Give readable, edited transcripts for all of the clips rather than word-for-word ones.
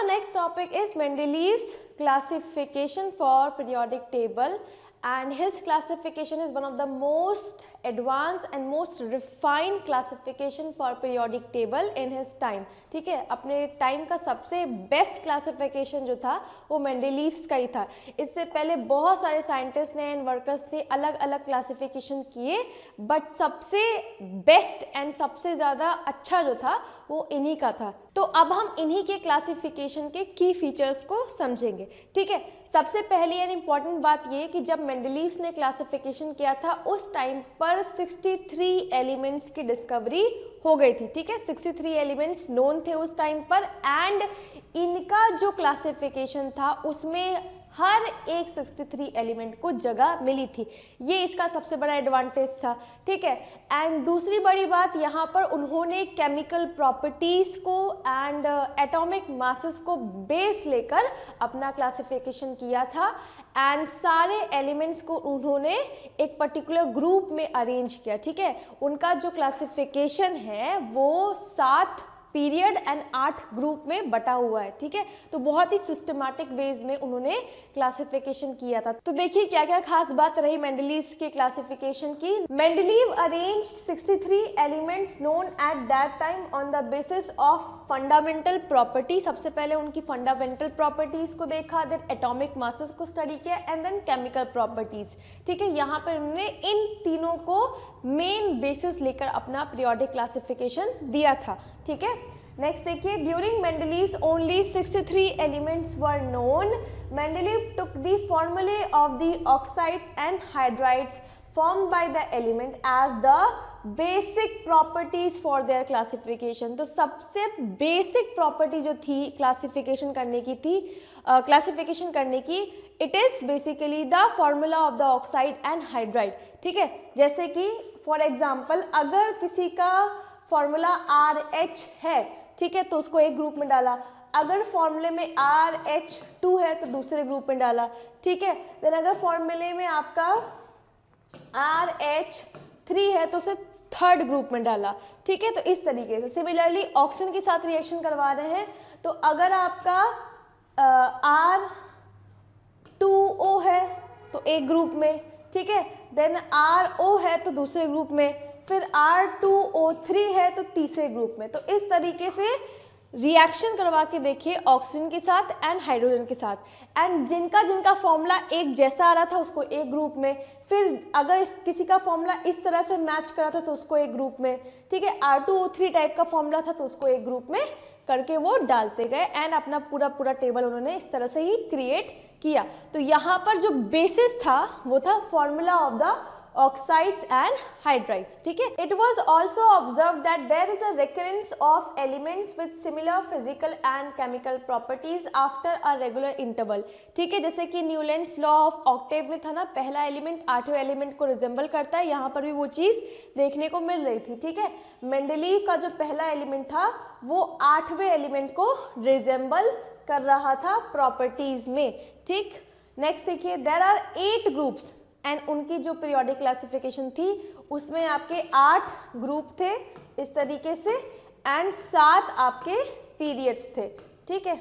next topic is Mendeleev's classification for periodic table, and his classification is one of the most advanced and most refined classification for periodic table in his time. ठीक है, अपने time का सबसे best classification जो था वो मेंडेलीव्स का ही था. इससे पहले बहुत सारे साइंटिस्ट ने एंड वर्कर्स ने अलग अलग क्लासिफिकेशन किए, बट सबसे बेस्ट एंड सबसे ज़्यादा अच्छा जो था वो इन्हीं का था. तो अब हम इन्हीं के क्लासिफिकेशन के की फीचर्स को समझेंगे. ठीक है, सबसे पहली एंड इम्पॉर्टेंट बात ये कि जब मेंडेलीव्स ने क्लासिफिकेशन किया था उस टाइम पर 63 एलिमेंट्स की डिस्कवरी हो गई थी. ठीक है, 63 एलिमेंट्स नोन थे उस टाइम पर, एंड इनका जो क्लासिफिकेशन था उसमें हर एक 63 एलिमेंट को जगह मिली थी. ये इसका सबसे बड़ा एडवांटेज था. ठीक है, एंड दूसरी बड़ी बात यहाँ पर उन्होंने केमिकल प्रॉपर्टीज़ को एंड एटॉमिक मासेस को बेस लेकर अपना क्लासिफिकेशन किया था, एंड सारे एलिमेंट्स को उन्होंने एक पर्टिकुलर ग्रुप में अरेंज किया. ठीक है, उनका जो क्लासिफिकेशन है वो 7 पीरियड एंड 8 ग्रुप में बटा हुआ है. ठीक है, तो बहुत ही सिस्टमैटिक वेज में उन्होंने क्लासिफिकेशन किया था. तो देखिए क्या क्या खास बात रही मेंडेलीव्स के क्लासिफिकेशन की. Mendeleev arrange 63 elements known at that time on the basis of fundamental property. सबसे पहले उनकी फंडामेंटल प्रॉपर्टीज को देखा, देन एटॉमिक मासेस को स्टडी किया, एंड देन केमिकल प्रॉपर्टीज. ठीक है, यहाँ पर उन्होंने इन तीनों को मेन बेसिस लेकर अपना पीरियोडिक क्लासिफिकेशन दिया था. ठीक है, नेक्स्ट देखिए, during Mendeleev's only 63 elements were known. Mendeleev took the formulae of the oxides and hydrides formed by the element as the basic properties for their classification. तो सबसे basic property जो थी classification करने की थी, क्लासिफिकेशन करने की, it is basically the formula of the oxide and hydride. ठीक है, जैसे कि फॉर एग्जांपल अगर किसी का फॉर्मूला RH है, ठीक है, तो उसको एक ग्रुप में डाला. अगर फॉर्मूले में RH2 है तो दूसरे ग्रुप में डाला. ठीक है, देन अगर फॉर्मूले में आपका RH3 है तो उसे थर्ड ग्रुप में डाला. ठीक है, तो इस तरीके से सिमिलरली ऑक्सीजन के साथ रिएक्शन करवा रहे हैं तो अगर आपका R2O है तो एक ग्रुप में, ठीक है, देन RO है तो दूसरे ग्रुप में, फिर R2O3 है तो तीसरे ग्रुप में. तो इस तरीके से रिएक्शन करवा के देखिए ऑक्सीजन के साथ एंड हाइड्रोजन के साथ, एंड जिनका जिनका फॉर्मूला एक जैसा आ रहा था उसको एक ग्रुप में, फिर अगर किसी का फॉर्मूला इस तरह से मैच करा था तो उसको एक ग्रुप में. ठीक है, R2O3 टाइप का फॉर्मूला था तो उसको एक ग्रुप में करके वो डालते गए, एंड अपना पूरा टेबल उन्होंने इस तरह से ही क्रिएट किया. तो यहाँ पर जो बेसिस था वो था formula of the oxides and hydrides. ठीक है, it was also observed that there is a recurrence of elements with similar physical and chemical properties after a regular interval. ठीक है, जैसे कि न्यूलैंड्स लॉ ऑफ ऑक्टेव में था ना, पहला एलिमेंट 8वें एलिमेंट को रिजेंबल करता है, यहाँ पर भी वो चीज़ देखने को मिल रही थी. ठीक है, मेंडेलीव का जो पहला एलिमेंट था वो 8वें एलिमेंट को रिजेंबल कर रहा था प्रॉपर्टीज में. ठीक, नेक्स्ट देखिए, देयर आर 8 ग्रुप्स, एंड उनकी जो पीरियोडिक क्लासिफिकेशन थी उसमें आपके 8 ग्रुप थे इस तरीके से, एंड 7 आपके पीरियड्स थे. ठीक है,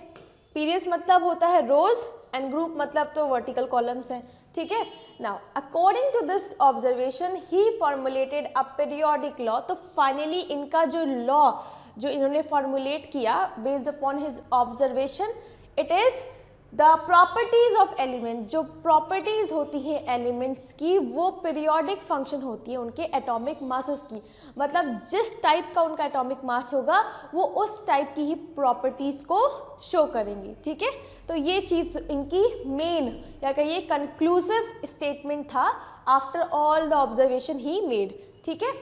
पीरियड्स मतलब होता है रोज एंड ग्रुप मतलब तो वर्टिकल कॉलम्स हैं. ठीक है, now according to this observation he formulated a periodic law. तो फाइनली इनका जो लॉ जो इन्होंने फॉर्मुलेट किया based upon his observation, it is the properties of element. जो प्रॉपर्टीज होती हैं एलिमेंट्स की वो पीरियोडिक फंक्शन होती है उनके एटॉमिक मासेस की. मतलब जिस टाइप का उनका एटॉमिक मास होगा वो उस टाइप की ही प्रॉपर्टीज को शो करेंगी. ठीक है, तो ये चीज़ इनकी मेन या कहिए कंक्लूसिव स्टेटमेंट था after all the observation he made. ठीक है,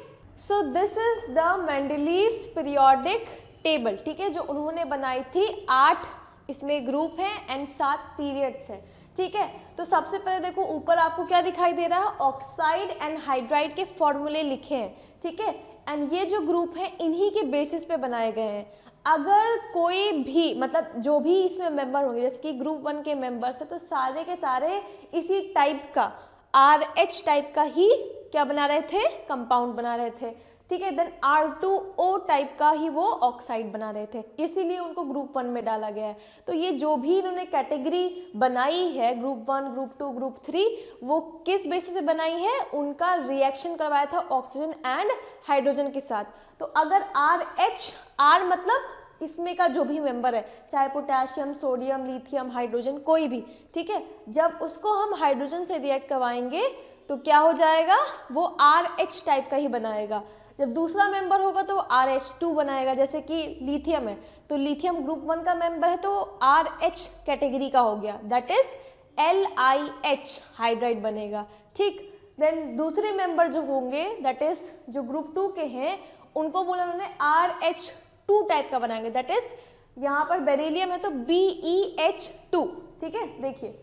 so this is the Mendeleev's periodic table. ठीक है, जो उन्होंने बनाई थी, 8 इसमें ग्रुप है एंड 7 पीरियड्स है. ठीक है, तो सबसे पहले देखो ऊपर आपको क्या दिखाई दे रहा है, ऑक्साइड एंड हाइड्राइड के फॉर्मूले लिखे हैं. ठीक है, एंड ये जो ग्रुप है इन्हीं के बेसिस पे बनाए गए हैं. अगर कोई भी मतलब जो भी इसमें मेंबर होंगे, जैसे कि ग्रुप 1 के मेंबर्स है तो सारे के सारे इसी टाइप का RH टाइप का ही क्या बना रहे थे, कंपाउंड बना रहे थे. ठीक है। देन R2O टाइप का ही वो ऑक्साइड बना रहे थे, इसीलिए उनको ग्रुप 1 में डाला गया है। तो ये जो भी इन्होंने कैटेगरी बनाई है ग्रुप 1, ग्रुप 2, ग्रुप 3, वो किस बेसिस पे बनाई है, उनका रिएक्शन करवाया था ऑक्सीजन एंड हाइड्रोजन के साथ। तो अगर RH, R मतलब इसमें का जो भी मेंबर है, चाहे पोटेशियम, सोडियम, लिथियम, हाइड्रोजन, कोई भी, ठीक है, जब उसको हम हाइड्रोजन से रिएक्ट करवाएंगे तो क्या हो जाएगा, वो RH टाइप का ही बनाएगा। जब दूसरा मेंबर होगा तो RH2 बनाएगा, जैसे कि लिथियम है तो लिथियम ग्रुप 1 का मेंबर है तो RH कैटेगरी का हो गया, दैट इज LiH हाइड्राइड बनेगा, ठीक। देन दूसरे मेंबर जो होंगे दैट इज जो ग्रुप 2 के हैं, उनको बोला उन्होंने RH2 टाइप का बनाएंगे, दैट इज यहाँ पर बेरिलियम है तो BeH2, ठीक है। देखिए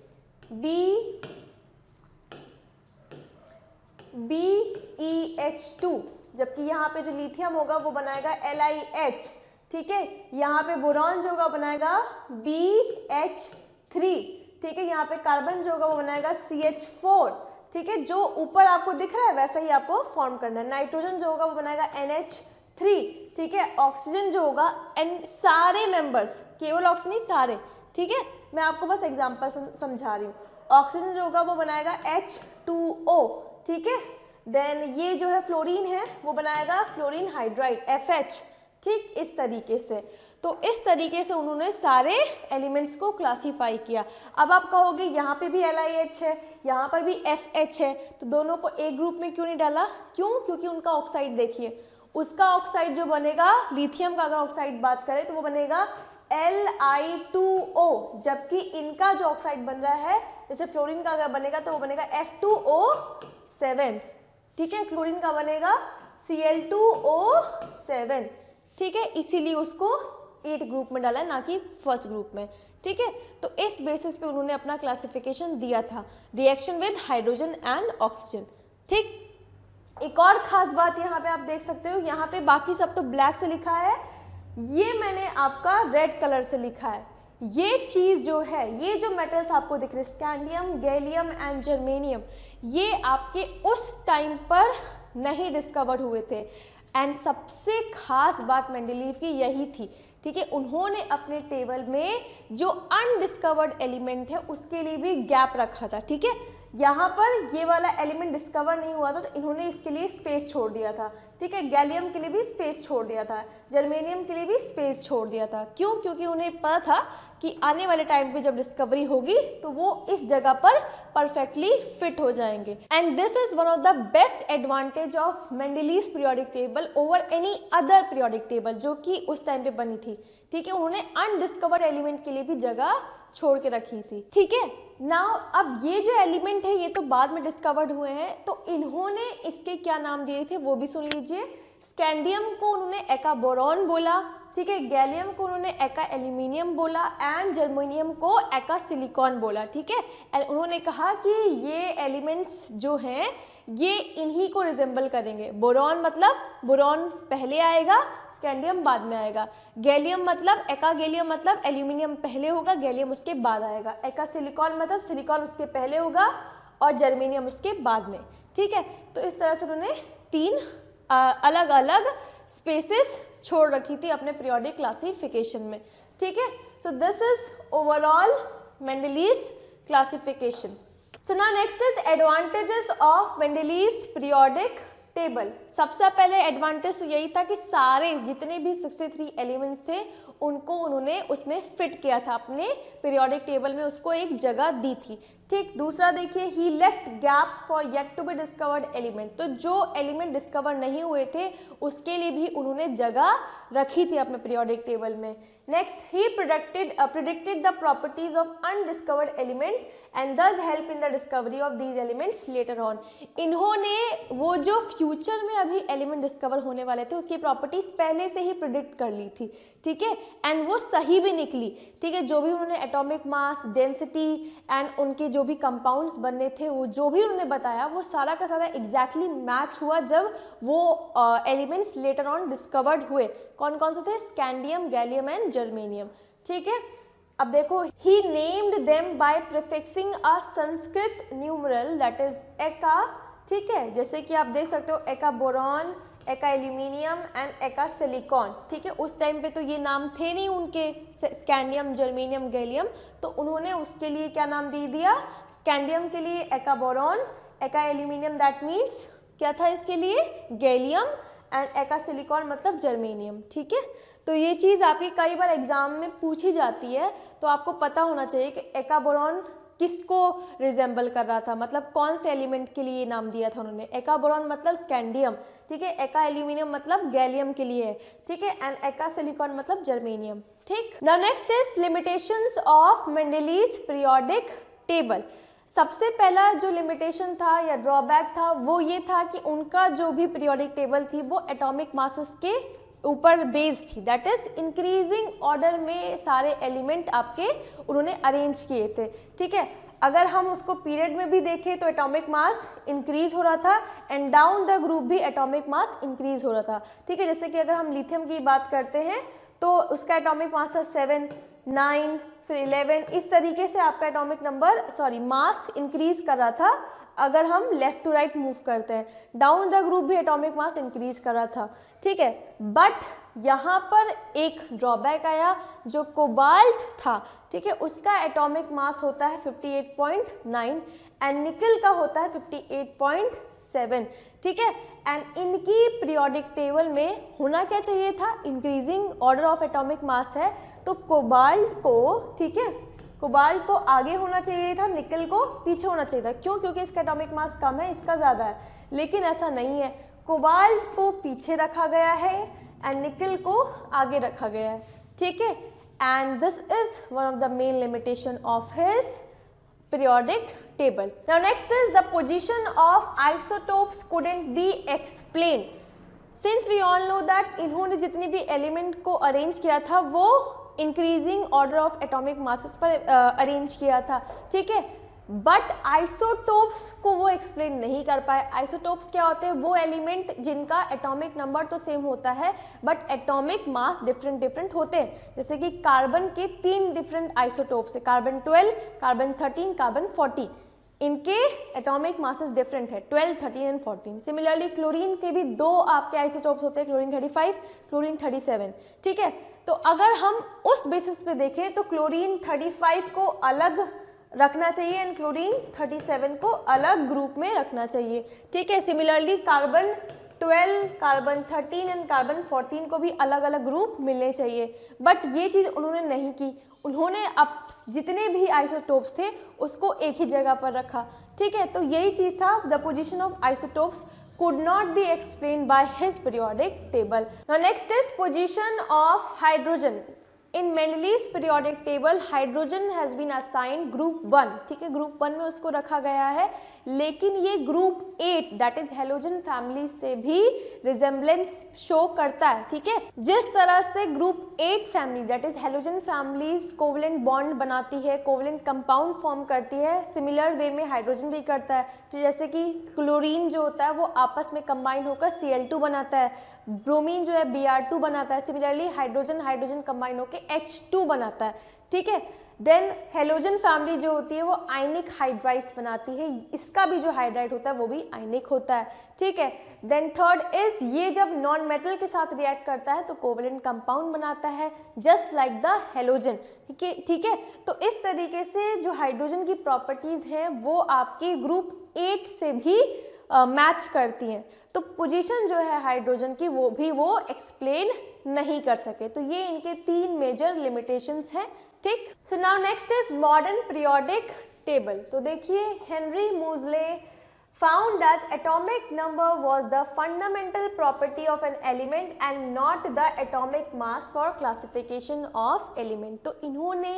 BeH2, जबकि यहाँ पे जो लिथियम होगा वो बनाएगा LiH, ठीक है। यहाँ पे बोरॉन जो होगा बनाएगा BH3, ठीक है। यहाँ पे कार्बन जो होगा वो बनाएगा CH4, ठीक है। जो ऊपर आपको दिख रहा है वैसा ही आपको फॉर्म करना है। नाइट्रोजन जो होगा वो बनाएगा NH3, ठीक है। ऑक्सीजन जो होगा, एंड सारे मेंबर्स, केवल ऑक्सीजन नहीं सारे, ठीक है, मैं आपको बस एग्जांपल समझा रही हूँ। ऑक्सीजन जो होगा वो बनाएगा H2O, ठीक है। देन ये जो है फ्लोरीन है वो बनाएगा फ्लोरीन हाइड्राइड FH, ठीक, इस तरीके से। तो इस तरीके से उन्होंने सारे एलिमेंट्स को क्लासीफाई किया। अब आप कहोगे यहाँ पे भी LiH है, यहाँ पर भी FH है, तो दोनों को एक ग्रुप में क्यों नहीं डाला, क्यों, क्योंकि उनका ऑक्साइड देखिए, उसका ऑक्साइड जो बनेगा, लिथियम का अगर ऑक्साइड बात करें तो वो बनेगा Li2O, जबकि इनका जो ऑक्साइड बन रहा है, जैसे फ्लोरीन का अगर बनेगा तो वो बनेगा F2O7, ठीक है, क्लोरीन का बनेगा Cl2O7, ठीक है, इसीलिए उसको 8 ग्रुप में डाला है, ना कि फर्स्ट ग्रुप में, ठीक है। तो इस बेसिस पे उन्होंने अपना क्लासिफिकेशन दिया था, reaction with hydrogen and oxygen, ठीक। एक और खास बात यहाँ पे आप देख सकते हो, यहाँ पे बाकी सब तो ब्लैक से लिखा है, ये मैंने आपका रेड कलर से लिखा है। ये चीज़ जो है, ये जो मेटल्स आपको दिख रहे हैं, स्कैंडियम, गैलियम एंड जर्मेनियम, ये आपके उस टाइम पर नहीं डिस्कवर हुए थे। एंड सबसे खास बात मेंडलीव की यही थी, ठीक है, उन्होंने अपने टेबल में जो अनडिस्कवर्ड एलिमेंट है उसके लिए भी गैप रखा था, ठीक है। यहाँ पर ये वाला एलिमेंट डिस्कवर नहीं हुआ था तो इन्होंने इसके लिए स्पेस छोड़ दिया था, ठीक है। गैलियम के लिए भी स्पेस छोड़ दिया था, जर्मेनियम के लिए भी स्पेस छोड़ दिया था, क्यों, क्योंकि उन्हें पता था कि आने वाले टाइम पे जब डिस्कवरी होगी तो वो इस जगह पर परफेक्टली फिट हो जाएंगे। And this is one of the best advantage of Mendeleev's periodic table over any other periodic table जो कि उस टाइम पे बनी थी, ठीक है। उन्होंने अनडिस्कवर्ड एलिमेंट के लिए भी जगह छोड़ के रखी थी, ठीक है। नाउ अब ये जो एलिमेंट है ये तो बाद में डिस्कवर्ड हुए हैं, तो इन्होंने इसके क्या नाम दिए थे वो भी सुन लीजिए। स्कैंडियम को उन्होंने एका बोरॉन बोला, ठीक है, गैलियम को उन्होंने एका एल्यूमिनियम बोला एंड जर्मेनियम को एका सिलिकॉन बोला, ठीक है। एंड उन्होंने कहा कि ये एलिमेंट्स जो हैं ये इन्हीं को रिजेंबल करेंगे। बोरॉन मतलब बोरॉन पहले आएगा, स्कैंडियम बाद में आएगा। गैलियम मतलब एका गैलियम मतलब एल्यूमिनियम पहले होगा, गैलियम उसके बाद आएगा। एका सिलिकॉन मतलब सिलिकॉन उसके पहले होगा और जर्मेनियम उसके बाद में, ठीक है। तो इस तरह से उन्होंने 3 अलग अलग स्पेसेस छोड़ रखी थी अपने पीरियोडिक क्लासिफिकेशन में, ठीक है। So this is overall Mendeleev's classification. So now next is advantages of Mendeleev's periodic table. सबसे पहले एडवांटेज तो यही था कि सारे जितने भी 63 एलिमेंट्स थे उनको उन्होंने उसमें फिट किया था, अपने पीरियोडिक टेबल में उसको एक जगह दी थी, ठीक। दूसरा देखिए, he left gaps for yet to be discovered element, तो जो एलिमेंट डिस्कवर नहीं हुए थे उसके लिए भी उन्होंने जगह रखी थी अपने पीरियोडिक टेबल में। Next, he predicted the properties of undiscovered element and thus help in the discovery of these elements later on। इन्होंने वो जो फ्यूचर में अभी एलिमेंट डिस्कवर होने वाले थे उसकी प्रॉपर्टीज पहले से ही प्रिडिक्ट कर ली थी, ठीक है, एंड वो सही भी निकली, ठीक है। जो भी उन्होंने एटॉमिक मास, डेंसिटी एंड उनके जो भी कंपाउंड्स बनने थे वो जो भी उन्होंने बताया वो सारा का सारा एग्जैक्टली मैच हुआ जब वो एलिमेंट्स लेटर ऑन डिस्कवर्ड हुए। कौन कौन से थे? स्कैंडियम, गैलियम एंड जर्मेनियम, ठीक है। अब देखो, he named them by prefixing a Sanskrit numeral that is eka, ठीक है। जैसे कि आप देख सकते हो एका बोरॉन, एका एल्यूमिनियम एंड एका सिलिकॉन, ठीक है। उस टाइम पे तो ये नाम थे नहीं उनके, स्कैंडियम, जर्मेनियम, गैलियम, तो उन्होंने उसके लिए क्या नाम दे दिया, स्कैंडियम के लिए एका बोरॉन, एका एल्यूमिनियम दैट मीन्स क्या था इसके लिए, गैलियम, एंड एका सिलिकॉन मतलब जर्मेनियम, ठीक है। तो ये चीज़ आपकी कई बार एग्जाम में पूछी जाती है, तो आपको पता होना चाहिए कि एका बोरॉन किसको रिजेंबल कर रहा था, मतलब कौन से एलिमेंट के लिए नाम दिया था उन्होंने। एका बोरॉन मतलब स्कैंडियम, ठीक है, एका एल्यूमिनियम मतलब गैलियम के लिए है, ठीक है, एंड एका सिलिकॉन मतलब जर्मेनियम, ठीक। Now next is limitations of Mendeleev's periodic table. सबसे पहला जो लिमिटेशन था या ड्रॉबैक था वो ये था कि उनका जो भी पीरियोडिक टेबल थी वो एटॉमिक मासेस के ऊपर बेस्ड थी, दैट इज इंक्रीजिंग ऑर्डर में सारे एलिमेंट आपके उन्होंने अरेंज किए थे, ठीक है। अगर हम उसको पीरियड में भी देखें तो एटॉमिक मास इंक्रीज हो रहा था एंड डाउन द ग्रुप भी एटॉमिक मास इंक्रीज हो रहा था, ठीक है। जैसे कि अगर हम लिथियम की बात करते हैं तो उसका एटॉमिक मास है 7, 9, फिर 11, इस तरीके से आपका एटॉमिक नंबर मास इंक्रीज कर रहा था अगर हम लेफ्ट टू राइट मूव करते हैं। डाउन द ग्रुप भी एटॉमिक मास इंक्रीज कर रहा था, ठीक है। बट यहाँ पर एक ड्रॉबैक आया, जो कोबाल्ट था, ठीक है, उसका एटॉमिक मास होता है 58.9 एंड निकल का होता है 58.7, ठीक है। एंड इनकी पीरियोडिक टेबल में होना क्या चाहिए था, increasing order of atomic mass है तो कोबाल्ट को, ठीक है, कोबाल्ट को आगे होना चाहिए था, निकल को पीछे होना चाहिए था। क्यों? क्योंकि इसका एटॉमिक मास कम है, इसका ज़्यादा है, लेकिन ऐसा नहीं है, कोबाल्ट को पीछे रखा गया है एंड निकल को आगे रखा गया है, ठीक है। And this is one of the main limitation of his periodic table. Now next is the position of isotopes couldn't be explained. Since we all know that इन्होंने जितनी भी एलिमेंट को अरेंज किया था वो increasing order of atomic masses पर arrange किया था, ठीक है। बट आइसोटोप्स को वो एक्सप्लेन नहीं कर पाए। आइसोटोप्स क्या होते हैं, वो एलिमेंट जिनका एटॉमिक नंबर तो सेम होता है बट एटॉमिक मास डिफरेंट होते हैं। जैसे कि कार्बन के 3 डिफरेंट आइसोटोप्स है, कार्बन 12, कार्बन 13, कार्बन 14, इनके एटॉमिक मासेस डिफरेंट है, 12, 13 एंड 14। सिमिलरली क्लोरीन के भी 2 आपके आइसोटोप्स होते हैं, क्लोरीन 35, क्लोरीन 37, ठीक है। तो अगर हम उस बेसिस पे देखें तो क्लोरीन 35 को अलग रखना चाहिए एंड क्लोरीन 37 को अलग ग्रुप में रखना चाहिए, ठीक है। Similarly carbon 12, carbon 13 and carbon 14 को भी अलग अलग ग्रुप मिलने चाहिए, बट ये चीज़ उन्होंने नहीं की। उन्होंने अब जितने भी आइसोटोप्स थे उसको एक ही जगह पर रखा, ठीक है। तो यही चीज़ था, the position of isotopes could not be explained by his periodic table. Now next is position of hydrogen. In Mendeleev's periodic table, hydrogen has been assigned group 1, ठीक है, group 1 में उसको रखा गया है, लेकिन ये group 8 that is halogen family से भी resemblance शो करता है, ठीक है। जिस तरह से group 8 family that is halogen families covalent bond बनाती है, covalent compound form करती है, similar way में हाइड्रोजन भी करता है। जैसे कि क्लोरीन जो होता है वो आपस में कंबाइन होकर Cl2 बनाता है, ब्रोमीन जो है Br2 बनाता है, सिमिलरली हाइड्रोजन कंबाइन होकर H2 बनाता है, ठीक है। देन हेलोजन फैमिली जो होती है वो आयनिक हाइड्राइड्स बनाती है, इसका भी जो हाइड्राइड होता है वो भी आयनिक होता है, ठीक है। देन थर्ड इज ये जब नॉन मेटल के साथ रिएक्ट करता है तो कोवेलेंट कंपाउंड बनाता है जस्ट लाइक द हेलोजन, ठीक है। तो इस तरीके से जो हाइड्रोजन की प्रॉपर्टीज हैं वो आपकी ग्रुप 8 से भी मैच करती हैं। तो पोजीशन जो है हाइड्रोजन की वो एक्सप्लेन नहीं कर सके। तो ये इनके 3 मेजर लिमिटेशंस हैं, ठीक। So now next is modern periodic table. तो देखिए Henry मूजले found that atomic number was the fundamental property of an element and not the atomic mass for classification of element। तो इन्होंने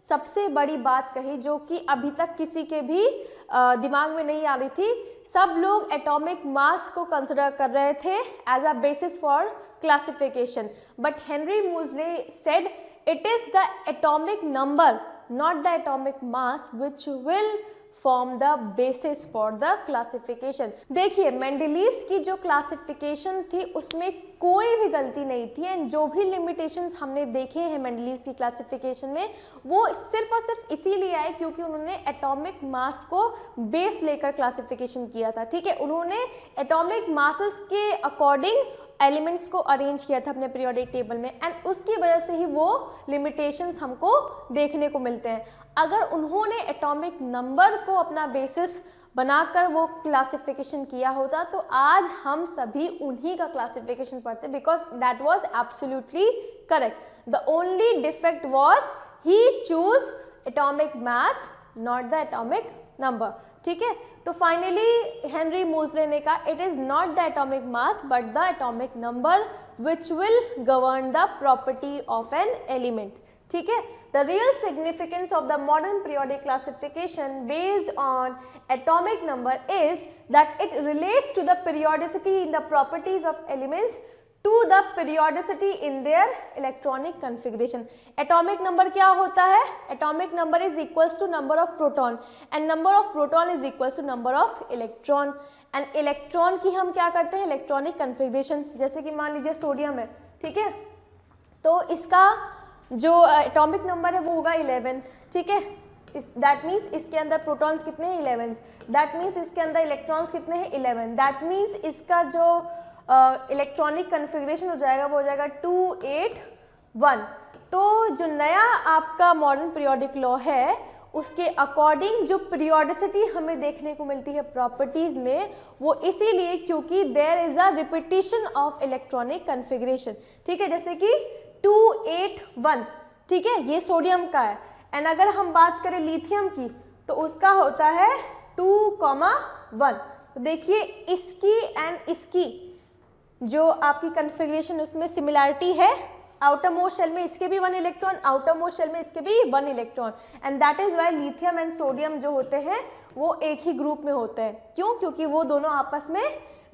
सबसे बड़ी बात कही जो कि अभी तक किसी के भी दिमाग में नहीं आ रही थी। सब लोग एटॉमिक मास को कंसिडर कर रहे थे as a basis for classification, but Henry Moseley said it is the atomic number not the atomic mass which will form the basis for the classification. देखिए मेंडलीव्स की जो क्लासिफिकेशन थी उसमें कोई भी गलती नहीं थी एंड जो भी लिमिटेशंस हमने देखे हैं मेंडलीव्स की क्लासिफिकेशन में वो सिर्फ और सिर्फ इसीलिए आए क्योंकि उन्होंने एटॉमिक मास को बेस लेकर क्लासिफिकेशन किया था। ठीक है, उन्होंने एटॉमिक मासेस के अकॉर्डिंग एलिमेंट्स को अरेंज किया था अपने पीरियोडिक टेबल में एंड उसकी वजह से ही वो लिमिटेशंस हमको देखने को मिलते हैं। अगर उन्होंने एटॉमिक नंबर को अपना बेसिस बनाकर वो क्लासिफिकेशन किया होता तो आज हम सभी उन्हीं का क्लासिफिकेशन पढ़ते, because that was absolutely correct. The only defect was he choose atomic mass not the atomic number. ठीक है, तो फाइनली हेनरी मोजले ने कहा it is not the atomic mass but the atomic number which will govern the property of an element. ठीक है, the real significance of the modern periodic classification based on atomic number is that it relates to the periodicity in the properties of elements to the periodicity in their electronic configuration. Atomic number क्या होता है? Atomic number is equals to number of proton and number of proton is equals to number of electron and electron की हम क्या करते हैं? electronic configuration। जैसे कि मान लीजिए सोडियम है, ठीक है, तो इसका जो एटॉमिक नंबर है वो होगा 11। ठीक है, दैट मीन्स इसके अंदर प्रोटॉन्स कितने हैं? 11। दैट मीन्स इसके अंदर इलेक्ट्रॉन्स कितने हैं? 11। दैट मीन्स इसका जो इलेक्ट्रॉनिक कन्फिग्रेशन हो जाएगा वो हो जाएगा 281। तो जो नया आपका मॉडर्न पीरियोडिक लॉ है उसके अकॉर्डिंग जो पीरियोडिसिटी हमें देखने को मिलती है प्रॉपर्टीज में वो इसीलिए क्योंकि there is a repetition of electronic configuration. ठीक है, जैसे कि 281, ठीक है, ये सोडियम का है एंड अगर हम बात करें लिथियम की तो उसका होता है 2,1। तो देखिए इसकी एंड इसकी जो आपकी कन्फिग्रेशन उसमें सिमिलैरिटी है। आउटर मोस्ट शेल में इसके भी 1 इलेक्ट्रॉन, आउटर मोस्ट शेल में इसके भी 1 electron and that is why lithium and sodium जो होते हैं वो एक ही ग्रुप में होते हैं। क्यों? क्योंकि वो दोनों आपस में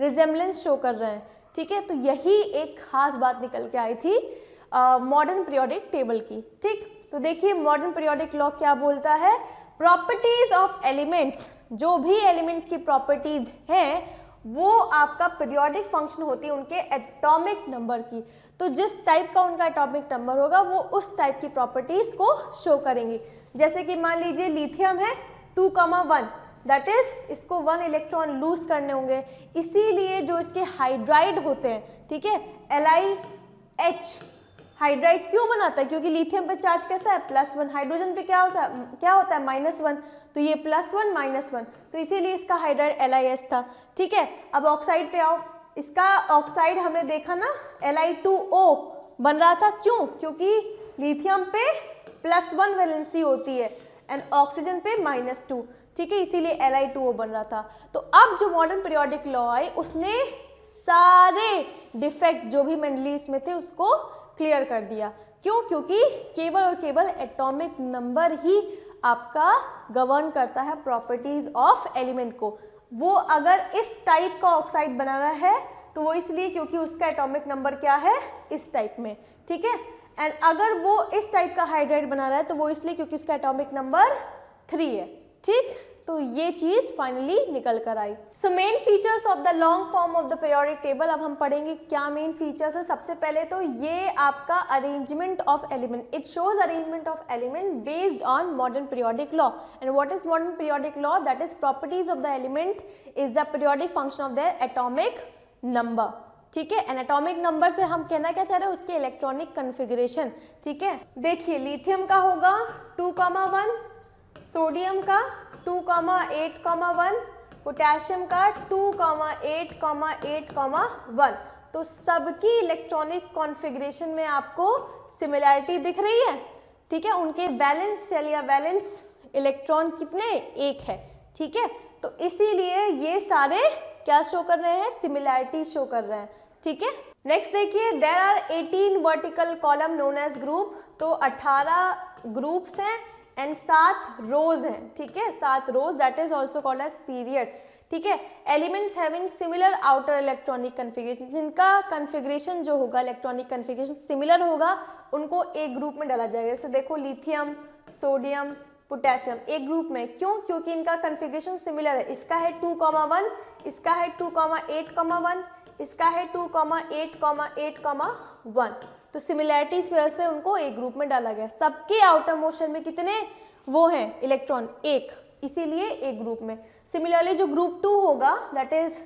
रिजेम्बलेंस शो कर रहे हैं। ठीक है, तो यही एक खास बात निकल के आई थी मॉडर्न पीरियोडिक टेबल की। ठीक, तो देखिए मॉडर्न पीरियोडिक लॉ क्या बोलता है? प्रॉपर्टीज ऑफ एलिमेंट्स, जो भी एलिमेंट्स की प्रॉपर्टीज हैं वो आपका पीरियोडिक फंक्शन होती है उनके एटॉमिक नंबर की। तो जिस टाइप का उनका एटॉमिक नंबर होगा वो उस टाइप की प्रॉपर्टीज को शो करेंगी। जैसे कि मान लीजिए लिथियम है 2,1, दैट इज इसको 1 इलेक्ट्रॉन लूज करने होंगे, इसीलिए जो इसके हाइड्राइड होते हैं, ठीक है, LiH हाइड्राइड क्यों बनाता है? क्योंकि लिथियम पे चार्ज कैसा है? +1। हाइड्रोजन पे क्या होता है? -1। तो ये +1 -1, तो इसीलिए इसका हाइड्राइड LiH था। ठीक है, अब ऑक्साइड पे आओ, इसका ऑक्साइड हमने देखा ना Li2O बन रहा था। क्यों? क्योंकि लिथियम पे +1 वैलेंसी होती है एंड ऑक्सीजन पे -2। ठीक है, इसीलिए Li2O बन रहा था। तो अब जो मॉडर्न पीरियोडिक लॉ आई उसने सारे डिफेक्ट जो भी मेंडलीव्स में थे उसको क्लियर कर दिया। क्यों? क्योंकि केवल और केवल एटॉमिक नंबर ही आपका गवर्न करता है प्रॉपर्टीज ऑफ एलिमेंट को। वो अगर इस टाइप का ऑक्साइड बना रहा है तो वो इसलिए क्योंकि उसका एटॉमिक नंबर क्या है? इस टाइप में। ठीक है, एंड अगर वो इस टाइप का हाइड्राइड बना रहा है तो वो इसलिए क्योंकि उसका एटॉमिक नंबर 3 है। ठीक, तो ये चीज फाइनली निकल कर आई। So main features of the long form of the periodic table. अब हम पढ़ेंगे क्या मेन फीचर्स है। सबसे पहले तो ये आपका arrangement of element, it shows arrangement of element based on modern periodic law. And what is modern periodic law? That is properties of the element is the periodic function of their atomic number. ठीक है, and atomic number से हम कहना क्या चाह रहे हैं? उसके इलेक्ट्रॉनिक कन्फिगरेशन। ठीक है, देखिए लिथियम का होगा 2,1, सोडियम का 2,8,1, पोटेशियम का 2,8,8,1। तो सबकी इलेक्ट्रॉनिक कॉन्फ़िगरेशन में आपको सिमिलैरिटी दिख रही है। ठीक है, उनके वैलेंस शेल या वैलेंस इलेक्ट्रॉन कितने? 1 है। ठीक है, तो इसीलिए ये सारे क्या शो कर रहे हैं? सिमिलैरिटी शो कर रहे हैं। ठीक है, नेक्स्ट देखिए, there are 18 vertical column known as group. तो 18 ग्रुप्स हैं एंड 7 रोज हैं। ठीक है, 7 rows, that is also called as periods. ठीक है, elements having similar outer electronic configuration, जिनका कन्फिगरेशन जो होगा इलेक्ट्रॉनिक कन्फिगरेशन सिमिलर होगा उनको एक ग्रुप में डाला जाएगा। जैसे देखो लिथियम, सोडियम, पोटेशियम एक ग्रुप में। क्यों? क्योंकि इनका कन्फिग्रेशन सिमिलर है। इसका है 2,1, इसका है 2,8,1, इसका है 2,8,8,1। तो सिमिलैरिटीज की वजह से उनको एक ग्रुप में डाला गया। सबके आउटर मोस्ट शेल में कितने वो हैं इलेक्ट्रॉन? एक, इसीलिए एक ग्रुप में। सिमिलरली जो ग्रुप 2 होगा that is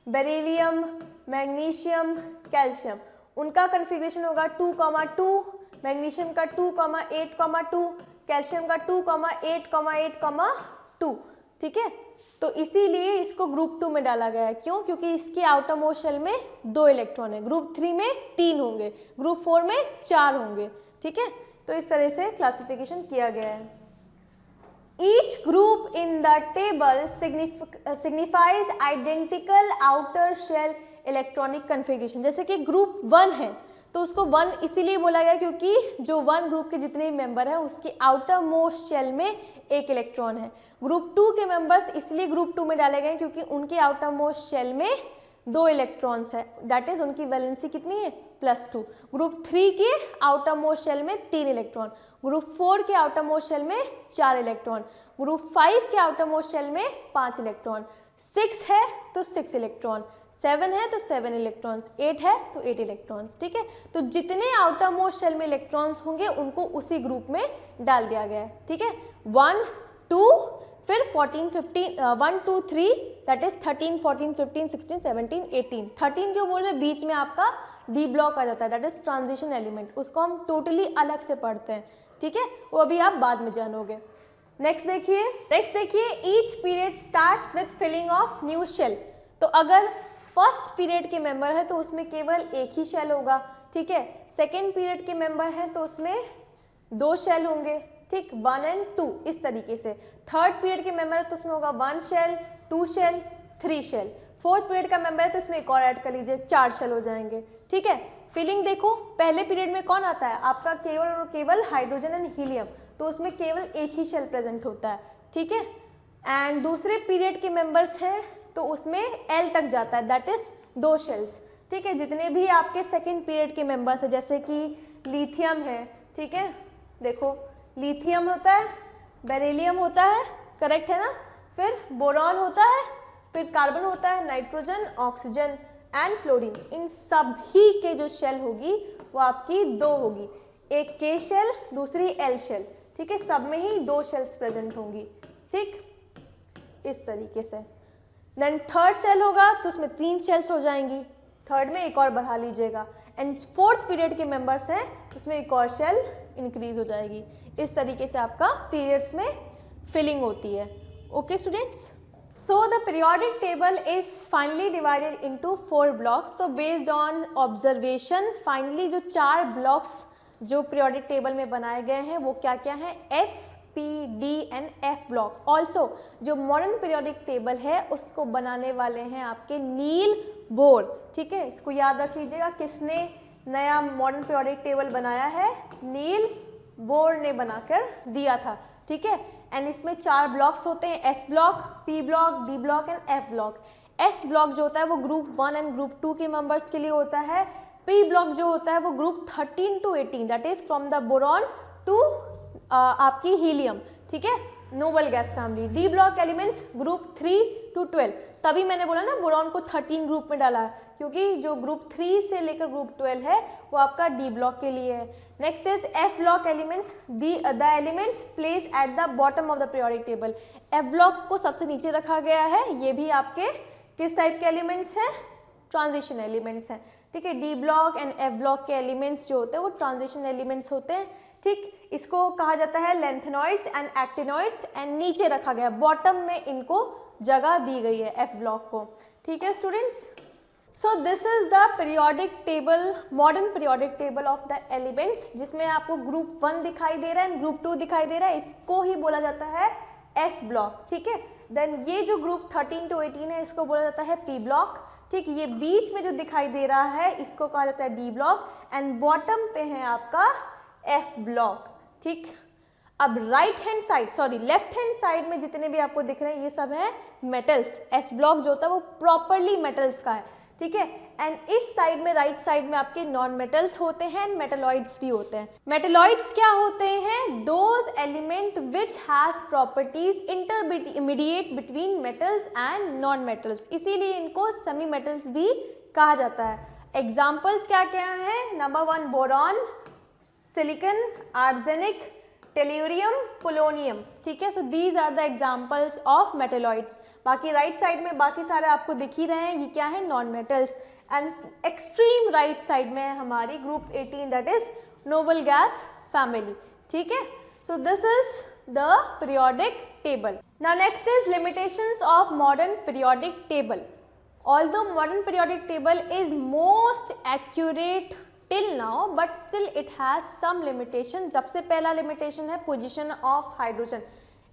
beryllium, magnesium, calcium, उनका कन्फिग्रेशन होगा 2,2, मैग्नीशियम का 2,8,2, कैल्शियम का 2,8,8,2। ठीक है, तो इसीलिए इसको ग्रुप 2 में डाला गया है। क्यों? क्योंकि इसके आउटर मोस्ट शेल में 2 इलेक्ट्रॉन है, ग्रुप 3 में 3 होंगे, ग्रुप 4 में 4 होंगे। ठीक है, तो इस तरह से क्लासिफिकेशन किया गया है। Each group in the table signifies identical outer shell electronic configuration। जैसे कि ग्रुप 1 है तो उसको 1 इसीलिए बोला गया क्योंकि जो 1 ग्रुप के जितने भी मेंबर हैं उसके आउटर मोस्ट शेल में एक इलेक्ट्रॉन है। ग्रुप 2 के मेंबर्स इसलिए ग्रुप 2 में डाले गए क्योंकि उनके आउटर मोस्ट शेल में 2 इलेक्ट्रॉन्स है, दैट इज उनकी वैलेंसी कितनी है? +2। ग्रुप 3 के आउटर मोस्ट शेल में 3 इलेक्ट्रॉन, ग्रुप 4 के आउटर मोस्ट शेल में 4 इलेक्ट्रॉन, ग्रुप 5 के आउटर मोस्ट शेल में 5 इलेक्ट्रॉन, 6 है तो 6 इलेक्ट्रॉन, 7 है तो 7 इलेक्ट्रॉन्स, 8 है तो 8 इलेक्ट्रॉन्स। ठीक है, तो जितने आउटर मोस्ट शेल में इलेक्ट्रॉन्स होंगे उनको उसी ग्रुप में डाल दिया गया है। ठीक है, 1, 2, फिर 14, 15, 1, 2, 3 दैट इज 13, 14, 15, 16, 17, 18। 13 क्यों बोल रहे? बीच में आपका डी ब्लॉक आ जाता है, दैट इज ट्रांजिशन एलिमेंट, उसको हम टोटली अलग से पढ़ते हैं। ठीक है, वो अभी आप बाद में जानोगे। नेक्स्ट देखिए each period starts with filling of new shell. तो अगर फर्स्ट पीरियड के मेंबर है तो उसमें केवल एक ही शेल होगा। ठीक है, सेकेंड पीरियड के मेंबर हैं तो उसमें 2 शेल होंगे। ठीक, 1 और 2 इस तरीके से। थर्ड पीरियड के मेंबर है तो उसमें होगा 1 shell, 2 shell, 3 shell. Fourth period का मेंबर है तो इसमें एक और ऐड कर लीजिए, 4 शेल हो जाएंगे। ठीक है, फिलिंग देखो, पहले पीरियड में कौन आता है? आपका केवल और केवल हाइड्रोजन एंड हीलियम, तो उसमें केवल एक ही शेल प्रेजेंट होता है। ठीक है, एंड दूसरे पीरियड के मेंबर्स हैं तो उसमें एल तक जाता है, दैट इज 2 शेल्स। ठीक है, जितने भी आपके सेकेंड पीरियड के मेंबर्स हैं जैसे कि लिथियम है, ठीक है, देखो लिथियम होता है, बेरिलियम होता है, करेक्ट है ना, फिर बोरॉन होता है, फिर कार्बन होता है, नाइट्रोजन, ऑक्सीजन एंड फ्लोरीन। इन सभी के जो शेल होगी वो आपकी 2 होगी, एक के शेल, दूसरी एल शेल। ठीक है, सब में ही 2 शेल्स प्रेजेंट होंगी। ठीक, इस तरीके से। देन थर्ड शेल होगा तो उसमें 3 शेल्स हो जाएंगी, थर्ड में एक और बढ़ा लीजिएगा। एंड फोर्थ पीरियड के मेंबर्स हैं उसमें एक और शेल इंक्रीज हो जाएगी। इस तरीके से आपका पीरियड्स में फिलिंग होती है। Okay students, so the periodic table is finally divided into 4 blocks. तो बेस्ड ऑन ऑब्जर्वेशन फाइनली जो 4 ब्लॉक्स जो पीरियोडिक टेबल में बनाए गए हैं वो क्या क्या हैं? S, P, D and F block. Also जो मॉडर्न पीरियोडिक टेबल है उसको बनाने वाले हैं आपके नील बोर। ठीक है, इसको याद रख लीजिएगा, किसने नया मॉडर्न पीरियोडिक टेबल बनाया है? नील बोर ने बनाकर दिया था। ठीक है, एंड इसमें 4 ब्लॉक्स होते हैं, S block, P block, D block and F block. S block जो होता है वो ग्रुप 1 एंड ग्रुप 2 के मेंबर्स के लिए होता है। पी ब्लॉक जो होता है वो group 13 to 18 that is from the boron to आपकी हीलियम। ठीक है, noble gas family. D block elements group 3 to 12। तभी मैंने बोला ना बोरॉन को 13 ग्रुप में डाला है क्योंकि जो ग्रुप 3 से लेकर ग्रुप 12 है वो आपका डी ब्लॉक के लिए है। Next is F block elements, the elements place at the bottom of the periodic table. F block को सबसे नीचे रखा गया है। ये भी आपके किस टाइप के एलिमेंट्स हैं? ट्रांजिशन एलिमेंट्स हैं। ठीक है, D block and F block के एलिमेंट्स जो होते हैं वो ट्रांजिशन एलिमेंट्स होते हैं। ठीक, इसको कहा जाता है लेंथेनॉइड्स एंड एक्टिनॉइड्स एंड नीचे रखा गया, बॉटम में इनको जगह दी गई है एफ ब्लॉक को। ठीक है students, so this is the periodic table, modern periodic table of the elements, जिसमें आपको ग्रुप 1 दिखाई दे रहा है एंड ग्रुप 2 दिखाई दे रहा है, इसको ही बोला जाता है एस ब्लॉक। ठीक है, देन ये जो ग्रुप 13 to 18 है इसको बोला जाता है पी ब्लॉक। ठीक, ये बीच में जो दिखाई दे रहा है इसको कहा जाता है डी ब्लॉक एंड बॉटम पे है आपका एफ ब्लॉक। ठीक, अब right hand side, sorry left hand side में जितने भी आपको दिख रहे हैं ये सब है मेटल्स। एस ब्लॉक जो होता है वो प्रॉपरली मेटल्स का है। ठीक है। एंड इस साइड में, राइट साइड में आपके नॉन मेटल्स होते हैं एंड मेटलॉइड्स भी होते हैं। मेटलॉइड्स क्या होते हैं? Those element which has properties intermediate between metals and non metals, इसीलिए इनको सेमी मेटल्स भी कहा जाता है। एग्जाम्पल्स क्या क्या है? Number 1 boron, silicon, arsenic, tellurium, polonium, ठीक है। So these are the examples of metalloids. बाकी राइट साइड में बाकी सारे आपको दिख ही रहे हैं, ये क्या है? Non metals. And extreme right side में है हमारी group 18 that is Nobel gas family, ठीक है। So this is the periodic table. Now next is limitations of modern periodic table. Although modern periodic table is most accurate till now, but still it has some limitation. जब से पहला limitation है position of hydrogen.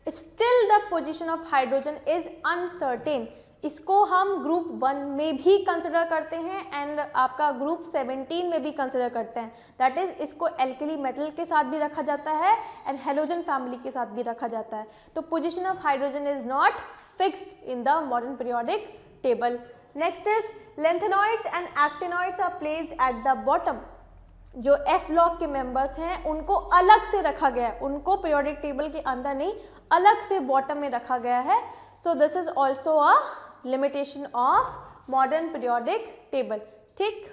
Still the position of hydrogen is uncertain. इसको हम group 1 में भी consider करते हैं एंड आपका ग्रुप 17 में भी कंसिडर करते हैं। दैट इज इसको एल्कली मेटल के साथ भी रखा जाता है एंड हेलोजन फैमिली के साथ भी रखा जाता है। तो position of hydrogen is not fixed in the modern periodic table. Next is lanthanoids and actinoids are placed at the bottom. जो एफ लॉग के मेंबर्स हैं उनको अलग से रखा गया है, उनको पीरियोडिक टेबल के अंदर नहीं, अलग से बॉटम में रखा गया है। So this is also a limitation of modern periodic table, ठीक।